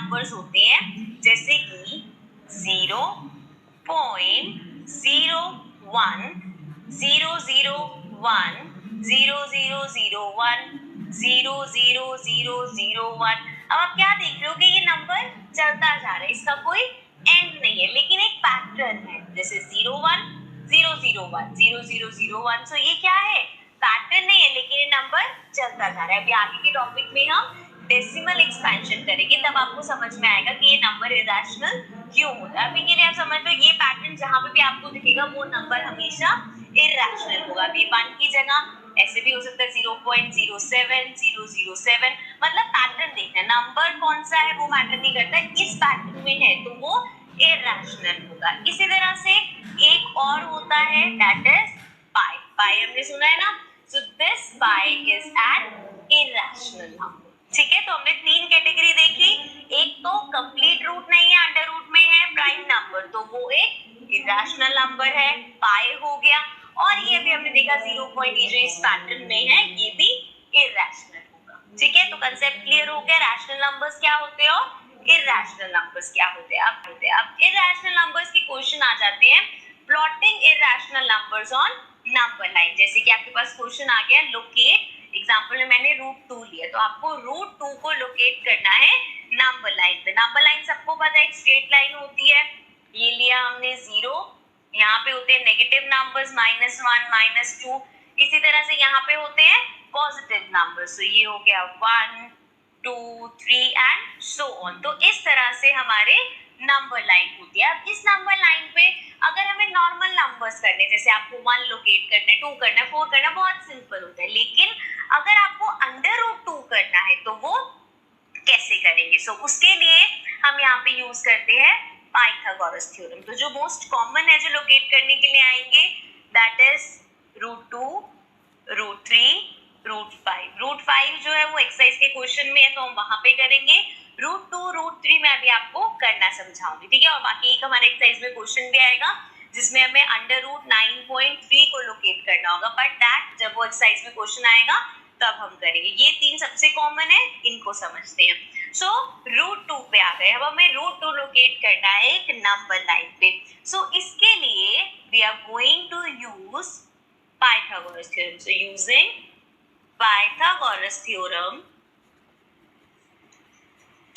Numbers होते हैं, जैसे कि 0.01, 001, 0001, 00001। अब आप क्या देख रहे हो कि ये नंबर चलता जा रहा है, इसका कोई एंड नहीं है, लेकिन एक पैटर्न है, जैसे 01, 001, 0001। सो ये क्या है, पैटर्न नहीं है, लेकिन ये नंबर चलता जा रहा है। अभी आगे के टॉपिक में हम डेसिमल एक्सपेंशन करेंगे, तब आपको समझ में आएगा कि ये नंबर इरेशनल क्यों होता है। अभी के लिए आप समझ लो, ये पैटर्न जहां पे भी आपको दिखेगा वो नंबर हमेशा इरेशनल होगा। अभी 1 की जगह ऐसे भी हो सकता है 0.07, 007, मतलब पैटर्न देखना, नंबर कौन सा है वो मैटर नहीं करता, इस पैटर्न में है तो वो इरेशनल होगा। इसी तरह से एक और होता है, दैट इज पाई। पाई हमने सुना है ना, so this pi is an irrational number. ठीक है, तो हमने 3 कैटेगरी देखी, एक तो कंप्लीट रूट नहीं है, अंडर रूट में है, प्राइम नंबर, तो वो एक इरेशनल नंबर है, पाई हो गया। और ये भी हमने देखा 0.8 जो इस पैटर्न में है, ये भी इरेशनल होगा। ठीक है, तो कांसेप्ट क्लियर हो गया, रैशनल नंबर्स क्या होते हैं और इरेशनल नंबर्स क्या होते हैं। अब इरेशनल नंबर्स के क्वेश्चन आ जाते हैं, plotting irrational numbers on number line. जैसे कि आपके पास क्वेश्चन आ गया, लोकेट, एग्जांपल में मैंने √2 लिया, तो आपको √2 को लोकेट करना है नंबर लाइन पे। नंबर लाइन सबको पता है एक स्ट्रेट लाइन होती है, ये लिया हमने 0, यहाँ पे होते हैं नेगेटिव नंबर्स -1, -2, इसी तरह से यहाँ पे होते हैं पॉजिटिव नंबर्स, तो ये हो गया 1, 2, 3 एंड सो ऑन। तो इस तरह से हमारे नंबर लाइन होती है। अब इस नंबर लाइन पे अगर हमें नॉर्मल नंबर्स करने, जैसे आपको 1 लोकेट करना है, 2 करना है, 4 करना है, बहुत सिंपल होता है, लेकिन अगर आपको √2 करना है तो वो कैसे करेंगे? सो उसके लिए हम यहाँ पे यूज करते हैं पाइथागोरस थ्योरम। तो जो मोस्ट कॉमन है जो लोकेट करने के लिए आएंगे, दैट इज √2, √3, √5। √5 जो है वो एक्सरसाइज के क्वेश्चन में है, तो हम वहां पे करेंगे। √2, √3 मैं अभी आपको करना समझाऊंगी, ठीक है। और बाकी एक हमारे एक्सरसाइज में क्वेश्चन भी आएगा जिसमें हमें √9.3 को लोकेट करना होगा, बट दैट जब वो एक्सरसाइज में क्वेश्चन आएगा तब हम करेंगे। ये 3 सबसे कॉमन है, इनको समझते हैं। सो √2 पे आ गए, अब हमें √2 लोकेट करना है एक नंबर लाइन पे। सो इसके लिए we are going to use Pythagoras theorem. So using Pythagoras theorem,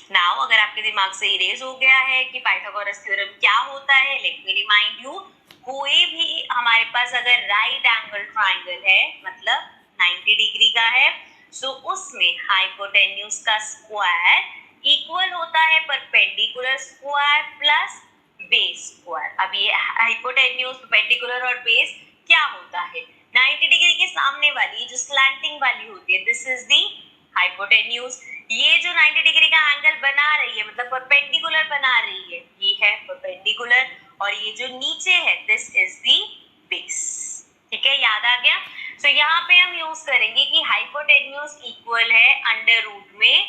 now अगर आपके दिमाग से इरेज हो गया है कि Pythagoras theorem क्या होता है, let me remind you, कोई भी हमारे पास अगर राइट एंगल ट्राइंगल है, मतलब 90 डिग्री का है, सो उसमें हाइपोटेन्यूज का स्क्वायर इक्वल होता है perpendicular square plus base square. अब ये हाइपोटेन्यूज, परपेंडिकुलर और बेस क्या होता है, 90 डिग्री के सामने वाली जो स्लैंटिंग वाली होती है, दिस इज दी हाइपोटेन्यूज। ये जो 90 डिग्री का एंगल बना रही है, मतलब परपेंडिकुलर बना रही है, ये है परपेंडिकुलर, और ये जो नीचे है, दिस इज दी बेस। ठीक है, याद आ गया। सो यहाँ पे हम यूज करेंगे कि हाइपोटेन्यूज इक्वल है अंडर रूट में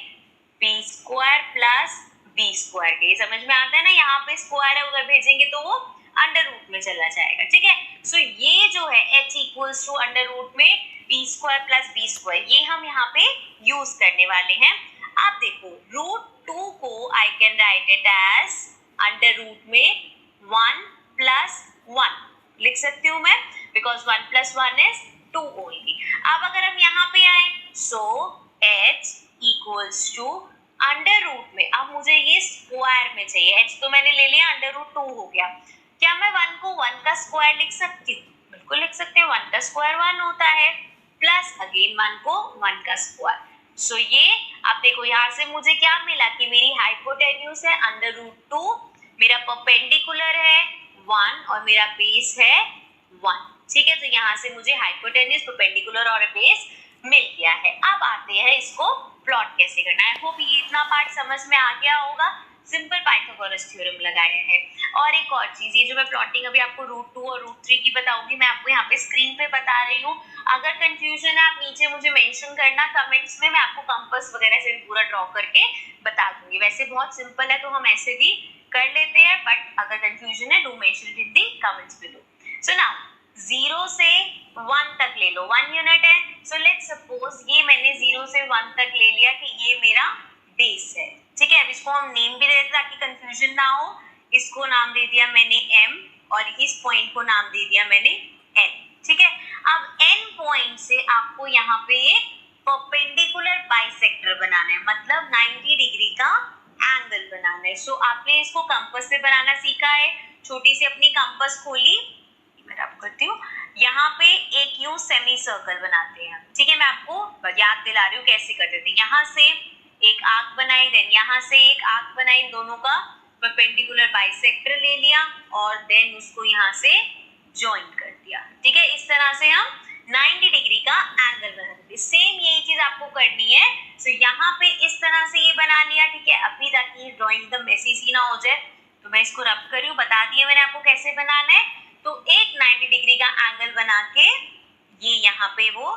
B square plus B square के। समझ में आता है ना, यहाँ पे स्क्वायर है, उधर भेजेंगे तो वो अंडर रूट में चला जाएगा। ठीक है, सो ये जो है h equals to under root में B square plus B square, ये हम यहाँ पे यूज करने वाले हैं। आप देखो, √2 को I can write it as under root में 1 + 1 लिख सकती हूँ मैं, बिकॉज 1 + 1 इज 2 ओनली। अब अगर हम यहाँ पे आए, so h equals to under root में, अब मुझे ये स्क्वायर में चाहिए, h तो मैंने ले लिया, अंडर रूट 2 हो गया। क्या मैं 1 को 1 का स्क्वायर लिख सकती हूँ? बिल्कुल लिख सकते हैं, 1 का स्क्वायर 1 होता है, प्लस अगेन 1 को 1 का स्क्वायर। सो ये अब देखो, यहाँ से मुझे क्या मिला कि मेरी हाइपोटेन्यूज है अंडर रूट 2, मेरा परपेंडिकुलर है 1 और मेरा बेस है 1। ठीक है, तो यहाँ से मुझे हाइपोटेन्यूज, परपेंडिकुलर और बेस मिल गया है। अब आते हैं इसको प्लॉट कैसे करना है। आई होप ये इतना पार्ट समझ में आ गया होगा, सिंपल पाइथागोरस थ्योरम लगाया है। और एक और चीज, ये जो मैं प्लॉटिंग अभी आपको √2 और √3 की बताऊंगी, मैं आपको यहाँ पे स्क्रीन पे बता रही हूँ। अगर कंफ्यूजन है, आप नीचे मुझे मेंशन करना कमेंट्स में, मैं आपको कंपास वगैरह से भी पूरा ड्रॉ करके बता दूंगी। वैसे बहुत सिंपल है, तो हम ऐसे भी कर लेते हैं, बट अगर कंफ्यूजन है, do mention in the comments below. So now 0 से 1 तक ले लो, 1 यूनिट है। सो लेट्स सपोज ये मैंने 0 से 1 तक ले लिया कि ये मेरा बेस है, ठीक है। अब इसको हम नेम भी दे देते ताकि कंफ्यूजन ना हो। इसको नाम दे दिया मैंने m और इस पॉइंट को नाम दे दिया मैंने n, ठीक है। अब n पॉइंट से आपको यहाँ पे एक परपेंडिकुलर बाइसेक्टर बनाना है, मतलब 90 डिग्री का एंगल बनाना है। सो आपने इसको कंपास से बनाना सीखा है, छोटी सी अपनी कंपास खोली, मैं रब करती हूँ, यहाँ पे एक यूं सेमी सर्कल बनाते हैं, ठीक है। मैं आपको याद दिला रही हूँ कैसे करते थे। यहाँ से एक आर्क बनाई, देन यहाँ से एक आर्क बनाई, दोनों का परपेंडिकुलर बाइसेक्टर ले लिया और देन उसको यहाँ से ज्वाइन कर दिया, ठीक है। इस तरह से हम 90 डिग्री का एंगल बना देते। सेम यही चीज आपको करनी है। सो यहाँ पे इस तरह से ये बना लिया, ठीक है। अभी ताकि ड्राइंग एकदम मेसी सी ना हो जाए तो मैं इसको रब कर रही हूँ, बता दिया मैंने आपको कैसे बनाना है। तो एक 90 डिग्री का एंगल बना के ये यहाँ पे वो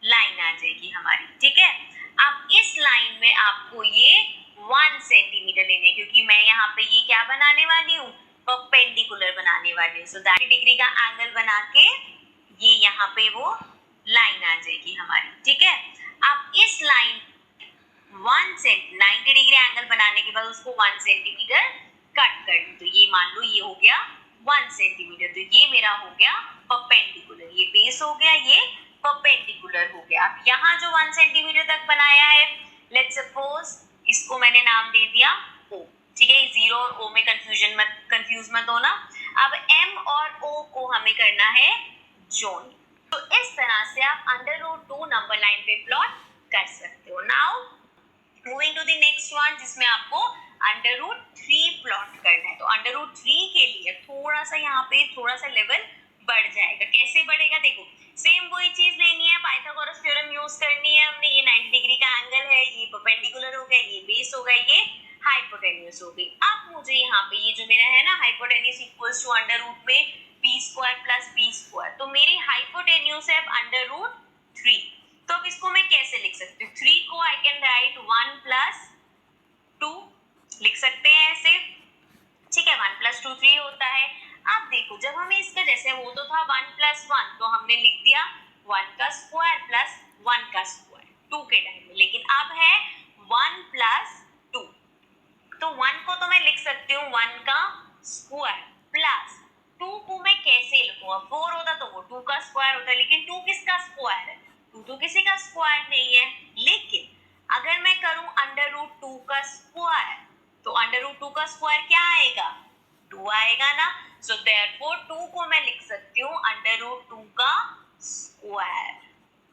लाइन आ जाएगी हमारी, ठीक है। अब इस लाइन में आपको ये 1 सेंटीमीटर लेने, क्योंकि मैं यहाँ पे ये क्या बनाने वाली हूँ, परपेंडिकुलर बनाने वाली हूँ। सो 90 डिग्री का एंगल बना के ये यहाँ पे वो लाइन आ जाएगी हमारी, ठीक है। अब इस लाइन 90 डिग्री एंगल बनाने के बाद उसको 1 सेंटीमीटर कट कर दूं, तो ये मान लो ये हो गया 1 सेंटीमीटर, तो ये मेरा हो गया परपेंडिकुलर, ये बेस हो गया, ये परपेंडिकुलर हो गया। अब यहाँ जो 1 सेंटीमीटर तक बनाया है, लेट्स सपोज इसको मैंने नाम दे दिया O, ठीक है। 0 और O में कंफ्यूज मत होना। अब M और O को हमें करना है जॉइन। तो इस तरह से आप √2 नंबर लाइन पे प्लॉट कर सकते हो। Now moving to the next one, जिसमें आपको √3 प्लॉट करना है। तो √3 के लिए थोड़ा सा यहाँ पे थोड़ा सा लेवल बढ़ जाएगा। कैसे बढ़ेगा, देखो सेम वही चीज लेनी है, पाइथागोरस थ्योरम यूज करनी है हमने। ये 90 डिग्री का एंगल है, ये परपेंडिकुलर हो गया, ये बेस हो गया, ये हाइपोटेन्यूज हो गई। अब मुझे यहाँ पे ये जो मेरा है ना, हाइपोटेन्यूज इक्वल्स टू √ में p² + b², तो मेरी हाइपोटेन्यूज है अब √3। तो अब इसको मैं कैसे लिख सकती हूँ, 3 को आई कैन राइट 1 + 2 लिख सकते हैं ऐसे, ठीक है। 1 + 2 3 होता है। अब देखो जब हमें इसका जैसे वो तो था 1 + 1, तो हमने लिख दिया 1 का स्क्वायर प्लस 1 का स्क्वायर 2 के टाइम में, लेकिन अब है 1 + 2, तो 1 को तो मैं लिख सकती हूँ 1 का स्क्वायर प्लस 2 को मैं कैसे लिखूंगा, 4 होता तो वो 2 का स्क्वायर होता, लेकिन 2 किसका स्क्वायर है, 2 तो किसी का स्क्वायर नहीं है। लेकिन अगर मैं करूं √2 का स्क्वायर, तो √2 का स्क्वायर क्या आएगा, 2 आएगा ना। सो देयरफॉर 2 को मैं लिख सकती हूँ √2 का स्क्वायर,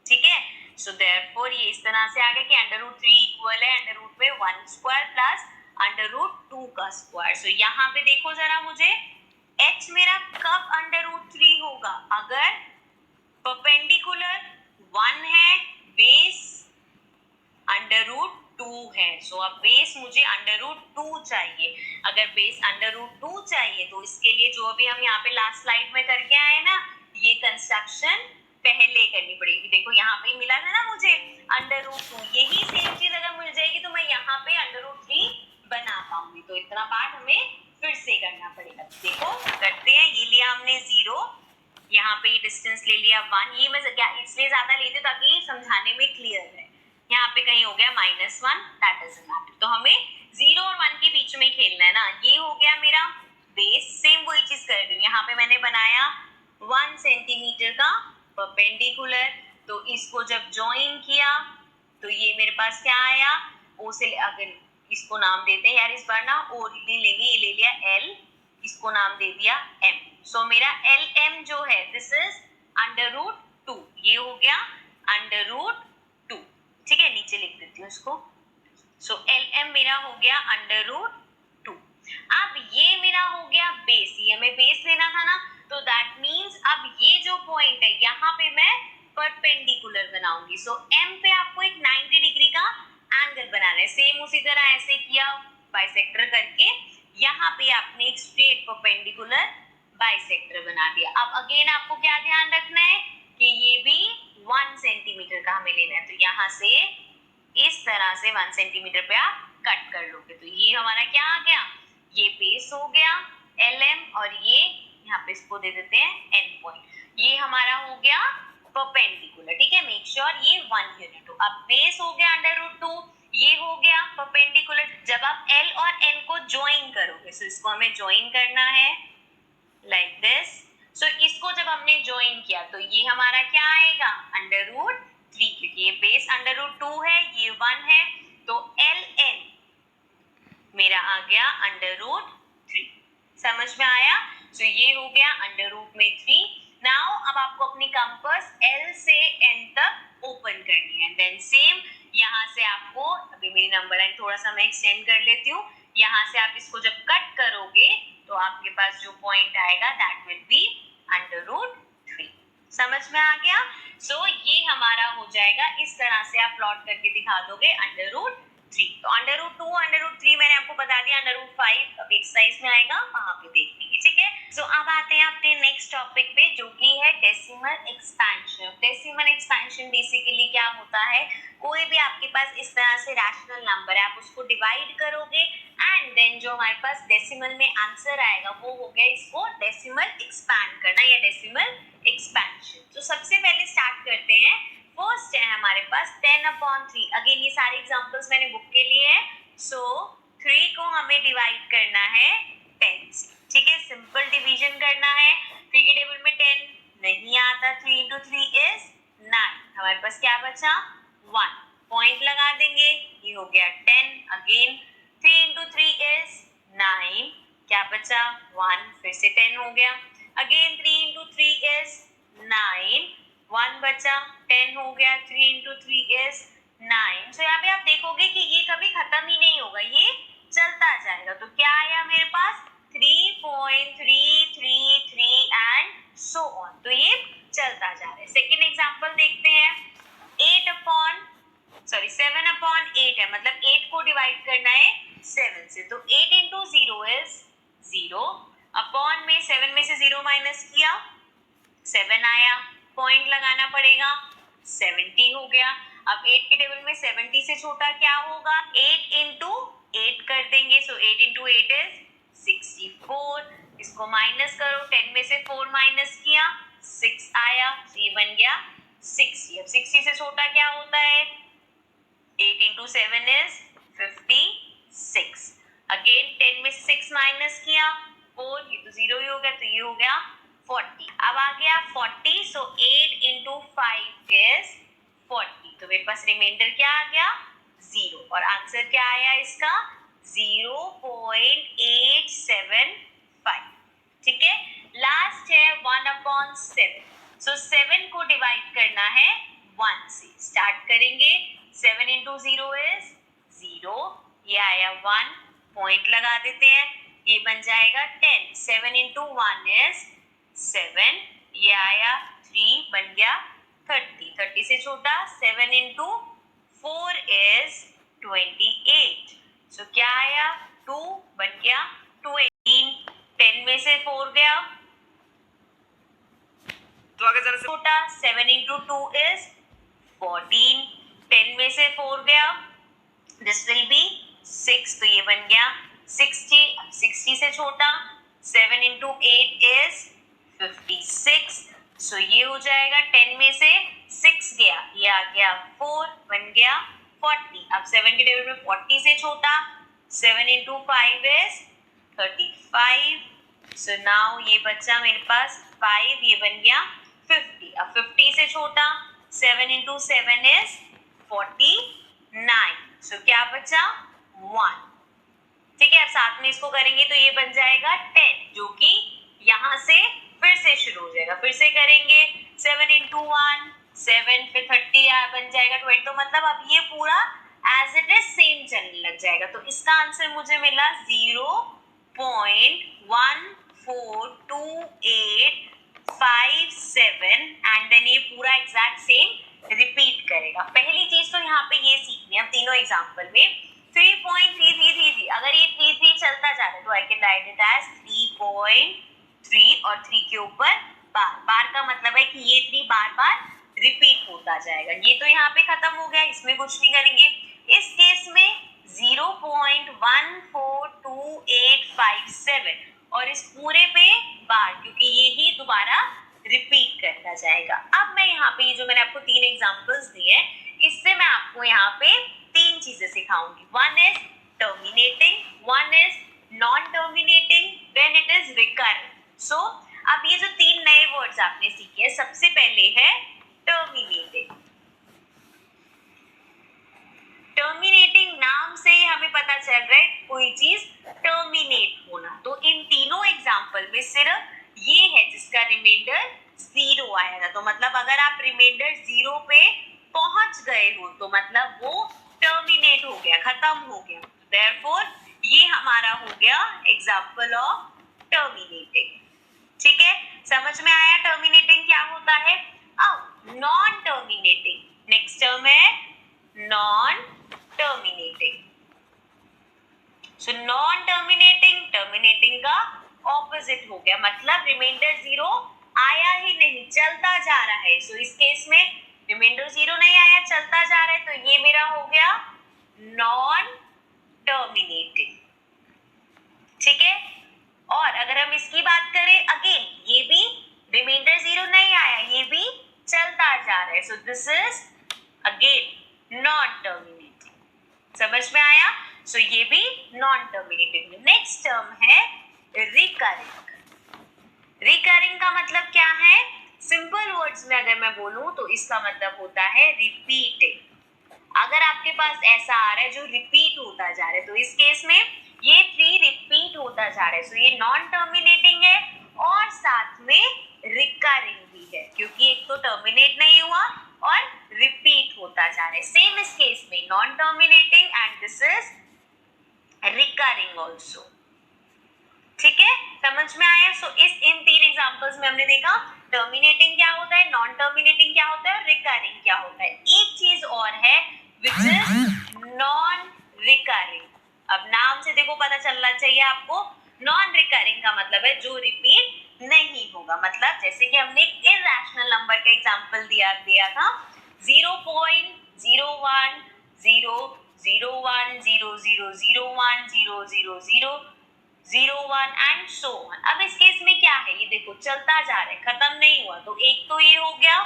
ठीक है। सो देयरफॉर ये इस तरह से आ गया कि √3 इक्वल है √ में 1 स्क्वायर प्लस √2 का स्क्वायर। सो यहाँ पे देखो जरा मुझे h मेरा कब √3 होगा, अगर परपेंडिकुलर 1 है, बेस √2 है। सो अब बेस मुझे √2 चाहिए। अगर बेस √2 चाहिए तो इसके लिए जो अभी हम यहाँ पे लास्ट स्लाइड में करके आए ना, ये कंस्ट्रक्शन पहले करनी पड़ेगी। देखो यहाँ पे मिला था ना मुझे √2, यही सेम चीज अगर मिल जाएगी तो मैं यहाँ पे √3 बना पाऊंगी। तो इतना पार्ट हमें फिर से करना पड़ेगा। देखो करते हैं, ये लिया हमने 0, यहाँ पे डिस्टेंस ले लिया 1, ये मैं क्या इसलिए ज्यादा लेती हूँ ताकि समझाने में क्लियर है। यहाँ पे कहीं हो गया -1, दैट डजंट मैटर। तो हमें 0 और 1 के बीच में खेलना है ना। ये हो गया मेरा बेस, सेम वही चीज कर रही हूँ। यहाँ पे मैंने बनाया 1 सेंटीमीटर का परपेंडिकुलर, तो इसको जब ज्वाइन किया तो ये मेरे पास क्या आया, ओ से अगर इसको नाम देते हैं यार, इस बार ना ओ नहीं लेंगे, ये ले लिया L, इसको नाम दे दिया M। सो मेरा LM जो है दिस इज √2, ये हो गया √2, ठीक है। नीचे लिख देती हूँ इसको। सो LM मेरा हो गया √2। अब ये मेरा हो गया बेस, ये हमें बेस लेना था ना, तो दैट मींस अब ये जो पॉइंट है यहाँ पे मैं परपेंडिकुलर बनाऊंगी। सो M पे आपको एक 90 डिग्री का एंगल बनाना है। सेम उसी तरह ऐसे किया बाइसेक्टर करके, यहाँ पे आपने एक स्ट्रेट परपेंडिकुलर बाइसेक्टर बना दिया। अब अगेन आपको क्या ध्यान रखना है कि ये भी 1 सेंटीमीटर का हमें लेना है, तो यहाँ से इस तरह से 1 सेंटीमीटर पे आप कट कर लोगे। तो ये हमारा क्या आ गया, ये बेस हो गया LM, और ये यहाँ पे इसको दे देते हैं एंड पॉइंट, ये हमारा हो गया परपेंडिकुलर, ठीक है। मेक श्योर ये 1 यूनिट हो। अब बेस हो गया √2, ये हो गया परपेंडिकुलर। जब आप L और N को ज्वाइन करोगे, सो इसको हमें ज्वाइन करना है लाइक दिस। सो इसको जब हमने ज्वाइन किया तो ये हमारा क्या आएगा, √3, क्योंकि ये बेस √2 है, ये 1 है, तो LN मेरा आ गया √3। समझ में आया? सो ये हो गया √3। नाउ अब आपको अपनी कंपास L से N तक ओपन करनी है, देन सेम यहाँ से आपको, अभी मेरी नंबर लाइन थोड़ा सा मैं एक्सटेंड कर लेती हूँ, यहाँ से आप इसको जब कट करोगे तो आपके पास जो पॉइंट आएगा दैट विल बी √3। समझ में आ गया? सो ये हमारा हो जाएगा, इस तरह से आप प्लॉट करके दिखा दोगे √3। तो √2 √3 मैंने आपको बता दिया, √5 अब एक्सरसाइज में आएगा, वहां पे देख लेंगे, ठीक है। सो अब आते हैं अपने नेक्स्ट टॉपिक पे, जो कि है decimal expansion. Decimal expansion basically क्या होता है, कोई भी आपके पास इस तरह से रैशनल नंबर है, आप उसको डिवाइड करोगे एंड देन जो हमारे पास डेसिमल में आंसर आएगा वो हो गया इसको डेसिमल एक्सपैंड करना या डेसिमल एक्सपेंशन। तो सबसे पहले स्टार्ट करते हैं, फर्स्ट है हमारे पास 10/3। अगेन ये सारे एग्जांपल्स मैंने बुक के लिए हैं, सो 3 को हमें डिवाइड करना है 10 से, ठीक है, सिंपल डिवीजन करना है। 3 के टेबल में 10 नहीं आता, 3 × 3 इज 9, हमारे पास क्या बचा 1, पॉइंट लगा देंगे, ये हो गया 10। अगेन 3 × 3 इज 9, क्या बचा 1, फिर से 10 हो गया। अगेन 3 × 3 इज 9, 1 बचा, 10 हो गया, 3 × 3 इज 9। सो यहाँ पे आप देखोगे कि ये कभी खत्म ही नहीं होगा, ये चलता जाएगा। तो क्या आया मेरे पास 3.333 एंड सो ऑन, तो ये चलता जा रहा है। सेकेंड एग्जांपल देखते हैं, 7/8 है, मतलब 8 को डिवाइड करना है 7 से, तो 8 × 0 इज 0, अपॉन में 7 में से 0 माइनस किया 7 आया, पॉइंट लगाना पड़ेगा, 70 हो गया। अब 8 के टेबल में 70 से छोटा क्या होगा, 8 × 8 कर देंगे, सो 8 × 8 इज 64। इसको माइनस करो, 10 में से 4 माइनस किया 6 आया, ये बन गया 60। अब 60 से छोटा क्या होता है, 8 × 7 is 56। अगेन 10 में 6 माइनस किया 4, ये तो 0 ही हो गया, तो ये हो गया 40। अब आ गया 40, सो 8 × 5 is 40, तो मेरे पास रिमाइंडर क्या आ गया 0, और आंसर क्या आया इसका 0.875, ठीक है। लास्ट है 1/7, सो 7 को डिवाइड करना है 1 से, स्टार्ट करेंगे, 7 × 0 is 0, ये आया 1, पॉइंट लगा देते हैं, ये बन जाएगा 10, 7 × 1 is 7, ये आया 3, बन गया 30, 30 से छोटा 7 × 4 is 28, सो क्या आया 2, बन गया 18, 10 में से 4 गया तो आगे जरा छोटा, 7 × 2 is 14, 10 में से 4 गया, दिस विल बी 6, तो ये बन गया 60। 60 से छोटा 7 × 8 is 56, सो ये हो जाएगा 10 में से 6 गया, ये आ गया 4, बन गया 40। अब 7 के टेबल में 40 से छोटा 7 × 5 is 35, सो नाउ ये बचा मेरे पास 5, ये बन गया 50। अब 50 से छोटा 7 × 7 is 49, सो क्या बचा 1, ठीक है। अब साथ में इसको करेंगे तो ये बन जाएगा 10, जो कि यहाँ से फिर से शुरू हो जाएगा, फिर से करेंगे 7 × 1 7, फिर 30 बन जाएगा 20, तो मतलब अब ये पूरा एज इट इज सेम चलने लग जाएगा। तो इसका आंसर मुझे मिला 0.142857 एंड देन ये पूरा एग्जैक्ट सेम रिपीट करेगा। पहली चीज तो यहाँ पे ये सीखनी है, हम तीनों एग्जांपल में 3.3333, अगर ये 33 चलता जा रहा है तो I can write it as 3.3 और 3 के ऊपर बार, बार का मतलब है कि ये 3 बार बार रिपीट होता जाएगा। ये तो यहाँ पे खत्म हो गया, इसमें कुछ नहीं करेंगे। इस केस में 0.142857 और इस पूरे पे बार, क्योंकि ये ही दोबारा रिपीट करता जाएगा। अब मैं यहाँ पे जो मैंने आपको 3 एग्जांपल्स दिए, इससे मैं आपको यहाँ पे 3 चीजें सिखाऊंगी. One is terminating, one is non terminating, then it is recurring. So अब ये जो तीन नए वर्ड्स आपने सीखे, सबसे पहले है टर्मिनेटिंग. टर्मिनेटिंग नाम से ही हमें पता चल रहा है कोई चीज टर्मिनेट होना. तो इन तीनों एग्जांपल में सिर्फ ये है जिसका रिमाइंडर 0 आया था. तो मतलब अगर आप रिमाइंडर 0 पे पहुंच गए हो तो मतलब वो टर्मिनेट हो गया, खत्म हो गया. देयरफॉर ये हमारा हो गया एग्जांपल ऑफ टर्मिनेटिंग. ठीक है, समझ में आया टर्मिनेटिंग क्या होता है. अब नॉन टर्मिनेटिंग, नेक्स्ट टर्म है non terminating. So non terminating terminating का ऑपोजिट हो गया. मतलब रिमाइंडर 0 आया ही नहीं, चलता जा रहा है. सो इस केस में रिमाइंडर 0 नहीं आया, चलता जा रहा है, तो ये मेरा हो गया नॉन टर्मिनेटिंग. ठीक है, और अगर हम इसकी बात करें, अगेन ये भी रिमाइंडर 0 नहीं आया, ये भी चलता जा रहा है. So this is again non terminating. समझ में आया. सो ये भी नॉन टर्मिनेटिंग. नेक्स्ट टर्म है रिकरिंग. रिकरिंग का मतलब क्या है. सिंपल वर्ड्स में अगर मैं बोलूं तो इसका मतलब होता है रिपीटिंग. अगर आपके पास ऐसा आ रहा है जो रिपीट होता जा रहा है, तो इस केस में ये 3 रिपीट होता जा रहा है. सो ये नॉन टर्मिनेटिंग है और साथ में रिकरिंग भी है, क्योंकि एक तो टर्मिनेट नहीं हुआ और रिपीट होता जा रहा है. सेम इस केस में non terminating and this is recurring also. ठीक है, समझ में आया. सो इस इन 3 एग्जांपल्स में हमने देखा टर्मिनेटिंग क्या होता है, नॉन टर्मिनेटिंग क्या होता है और रिकरिंग क्या होता है. एक चीज और है विच इज नॉन रिकरिंग. अब नाम से देखो पता चलना चाहिए आपको. नॉन रिकरिंग का मतलब है जो रिपीट नहीं होगा. मतलब जैसे कि हमने एक इरैशनल नंबर का एग्जांपल दिया था 0.01 0 0 1 0 0 0 1 0 0 0 0 1 एंड सो ऑन. अब इस केस में क्या है, ये देखो चलता जा रहा है, खत्म नहीं हुआ. तो एक तो ये हो गया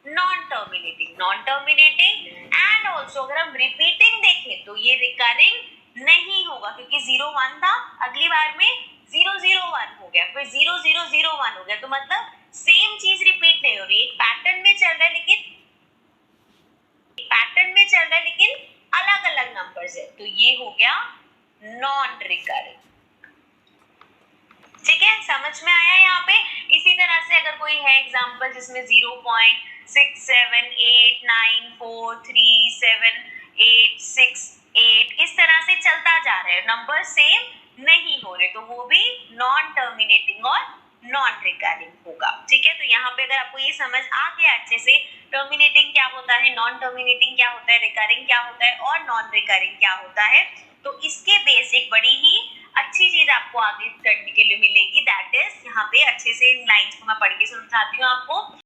नॉन टर्मिनेटिंग एंड ऑल्सो अगर हम रिपीटिंग देखें तो ये रिकरिंग नहीं होगा, क्योंकि 0 1 था, अगली बार में 0 0 1 हो गया, फिर 0 0 0 1 हो गया. तो मतलब सेम चीज रिपीट नहीं हो रही, एक पैटर्न में चल रहा है लेकिन अलग अलग नंबर्स है. तो ये हो गया नॉन रिकरिंग. ठीक है, समझ में आया यहाँ पे. इसी तरह से अगर कोई है एग्जांपल जिसमें 0.67893437868 इस तरह से चलता जा रहा है, नंबर सेम नहीं हो रहे, तो वो भी नॉन टर्मिनेटिंग और नॉन रिकरिंग होगा. ठीक है, तो यहाँ पे अगर आपको ये समझ आ गया अच्छे से टर्मिनेटिंग क्या होता है, नॉन टर्मिनेटिंग क्या होता है, रिकरिंग क्या होता है और नॉन रिकरिंग क्या होता है, तो इसके बेस एक बड़ी ही अच्छी चीज आपको आगे करने के लिए मिलेगी. दैट इज यहाँ पे अच्छे से इन लाइंस को मैं पढ़ के समझाती हूँ आपको.